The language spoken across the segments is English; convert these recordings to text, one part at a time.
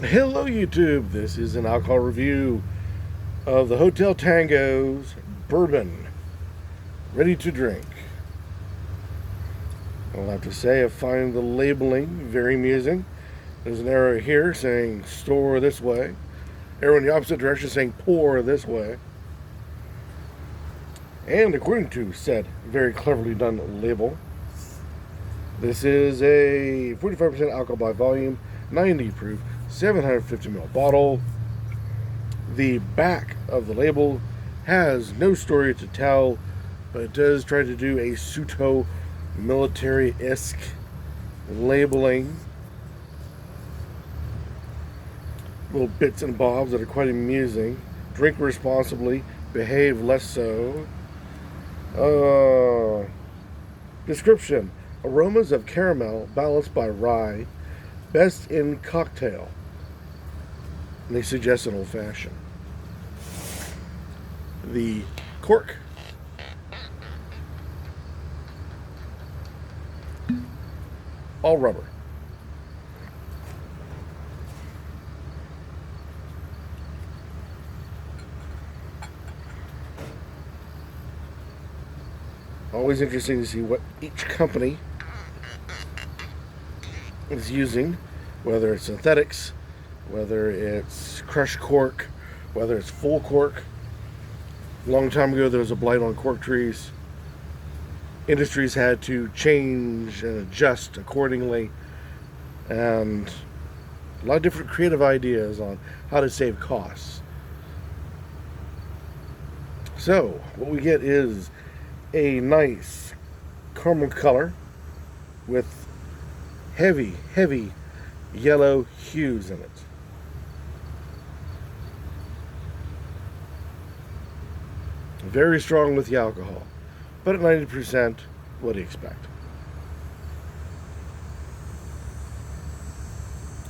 Hello YouTube, this is an alcohol review of the Hotel Tango's Bourbon, ready to drink. I'll have to say I find the labeling very amusing. There's an arrow here saying store this way, arrow in the opposite direction saying pour this way. And according to said very cleverly done label, this is a 45% alcohol by volume, 90 proof, 750 ml bottle. The back of the label has no story to tell, but it does try to do a pseudo military-esque labeling. Little bits and bobs that are quite amusing. Drink responsibly, behave less so. Description: aromas of caramel balanced by rye, best in cocktail. And they suggest an old fashioned. The cork, all rubber. Always interesting to see what each company is using, whether it's synthetics, whether it's crushed cork, whether it's full cork. A long time ago there was a blight on cork trees. Industries had to change and adjust accordingly, and a lot of different creative ideas on how to save costs. So what we get is a nice caramel color with heavy yellow hues in it. Very strong with the alcohol, but at 90%, what do you expect?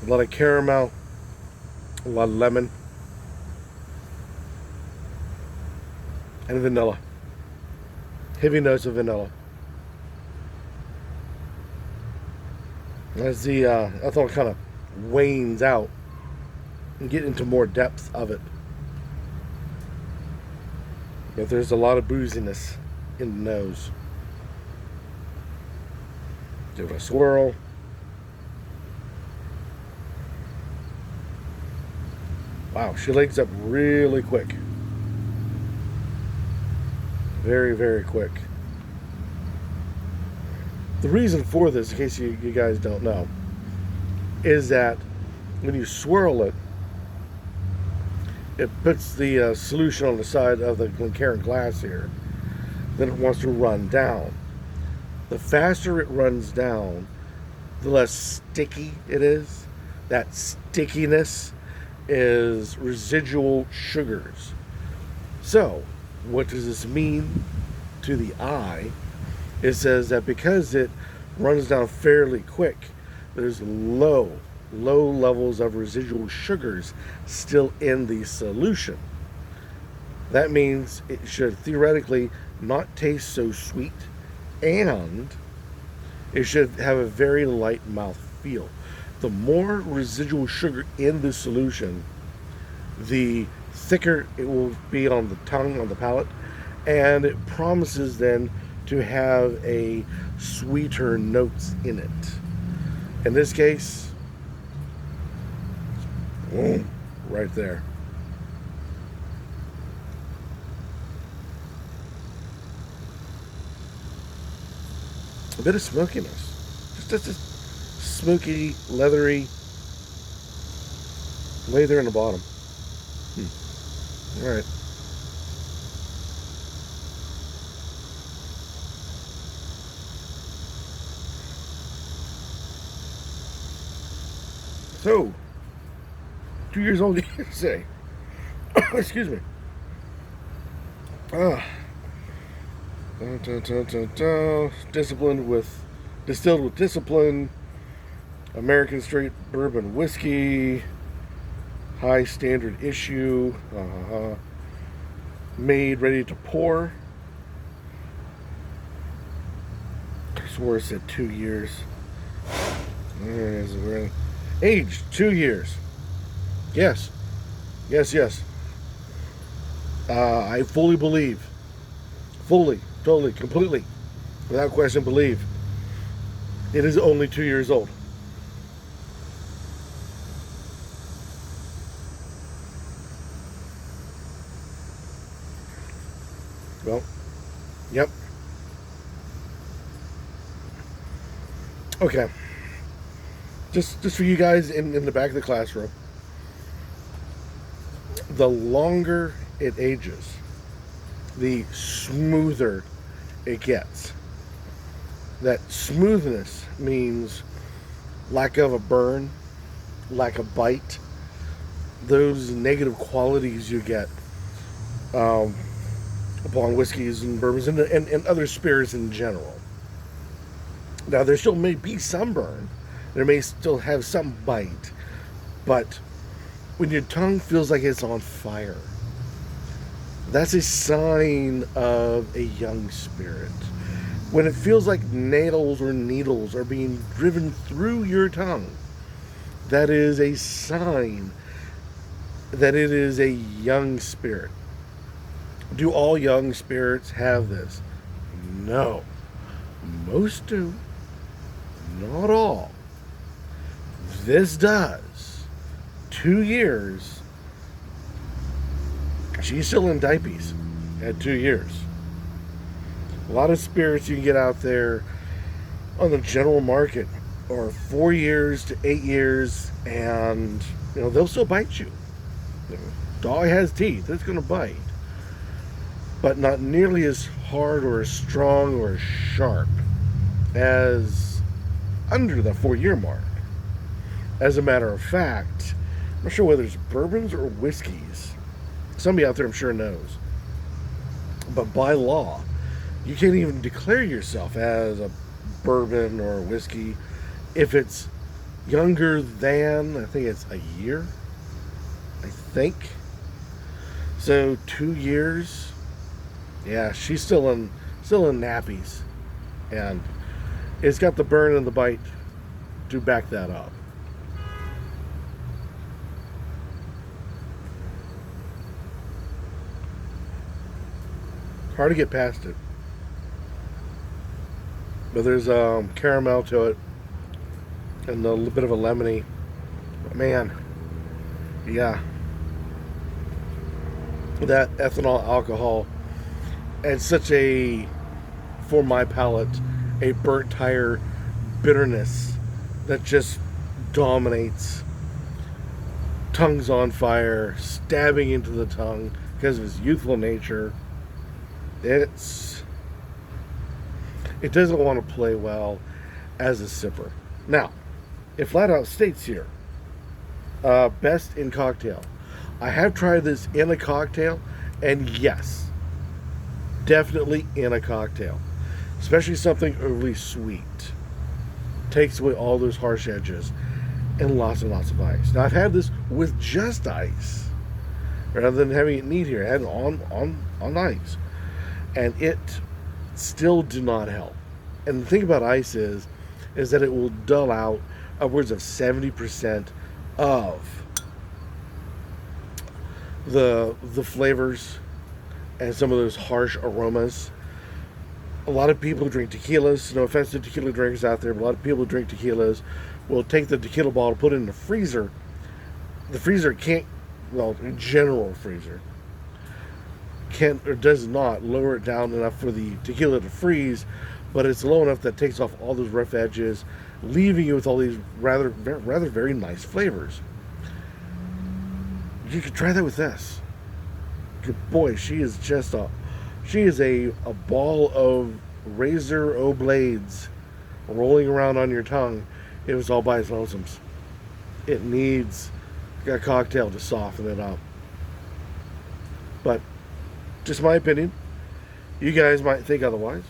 A lot of caramel, a lot of lemon, and vanilla. Heavy notes of vanilla. As the ethanol kind of wanes out and get into more depth of it. But there's a lot of booziness in the nose. Give it a swirl. Wow, she legs up really quick. Very quick. The reason for this, in case you guys don't know, is that when you swirl it, it puts the solution on the side of the Glencairn glass here. Then it wants to run down. The faster it runs down, the less sticky it is. That stickiness is residual sugars. So, what does this mean to the eye? It says that because it runs down fairly quick, there's low levels of residual sugars still in the solution. That means it should theoretically not taste so sweet, and it should have a very light mouth feel. The more residual sugar in the solution, the thicker it will be on the tongue, on the palate, and it promises then to have a sweeter notes in it. In this case, right there. A bit of smokiness. Just a smoky, leathery way there in the bottom. All right. So, 2 years old, you say. Excuse me. Distilled with discipline. American straight bourbon whiskey. High standard issue. Made ready to pour. I swore it said 2 years. Aged 2 years. Yes, yes, yes. I fully believe, fully, totally, completely, without question, believe it is only 2 years old. Well, yep. Okay. Just for you guys in the back of the classroom, the longer it ages, the smoother it gets. That smoothness means lack of a burn, lack of bite, those negative qualities you get um, upon whiskeys and bourbons and other spirits in general. Now, there still may be some burn, there may still have some bite, but when your tongue feels like it's on fire, that's a sign of a young spirit. When it feels like nails or needles are being driven through your tongue, that is a sign that it is a young spirit. Do all young spirits have this? No. Most do. Not all. This does. 2 years. She's still in diapers at 2 years. A lot of spirits you can get out there on the general market are 4 years to 8 years, and they'll still bite you. Dog has teeth; it's going to bite, but not nearly as hard or as strong or as sharp as under the 4 year mark. As a matter of fact, I'm not sure whether it's bourbons or whiskeys. Somebody out there, I'm sure, knows. But by law, you can't even declare yourself as a bourbon or a whiskey if it's younger than, I think it's a year. I think. So 2 years. Yeah, she's still in nappies, and it's got the burn and the bite to back that up. Hard to get past it. But there's caramel to it and a little bit of a lemony. But man, yeah. That ethanol alcohol adds such a, for my palate, a burnt tire bitterness that just dominates. Tongue's on fire, stabbing into the tongue because of its youthful nature. It doesn't want to play well as a sipper. Now, it flat out states here, best in cocktail. I have tried this in a cocktail, and yes, definitely in a cocktail. Especially something overly sweet. Takes away all those harsh edges and lots of ice. Now, I've had this with just ice, rather than having it neat here. I had it on ice. And it still did not help. And the thing about ice is that it will dull out upwards of 70% of the flavors and some of those harsh aromas. A lot of people who drink tequilas, no offense to tequila drinkers out there, but a lot of people who drink tequilas will take the tequila bottle, put it in the freezer. The freezer can't, well, general freezer, can't or does not lower it down enough for the tequila to freeze, but it's low enough that takes off all those rough edges, leaving you with all these rather very nice flavors. You could try that with this. Good boy, she is a ball of razor o blades rolling around on your tongue. It was all by its lonesomes. It needs a cocktail to soften it up. But just my opinion. You guys might think otherwise.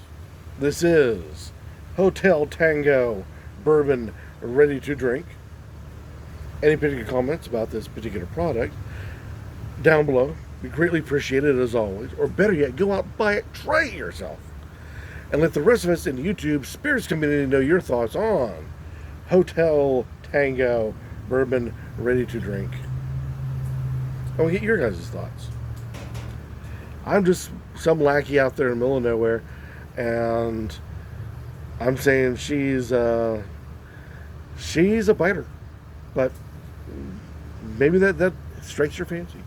This is Hotel Tango Bourbon ready to drink. Any particular comments about this particular product down below? We greatly appreciate it as always. Or better yet, go out, buy it, try it yourself. And let the rest of us in the YouTube Spirits community know your thoughts on Hotel Tango Bourbon ready to drink. I want to get your guys' thoughts. I'm just some lackey out there in the middle of nowhere, and I'm saying she's a biter, but maybe that strikes your fancy.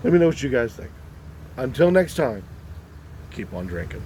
Let me know what you guys think. Until next time, keep on drinking.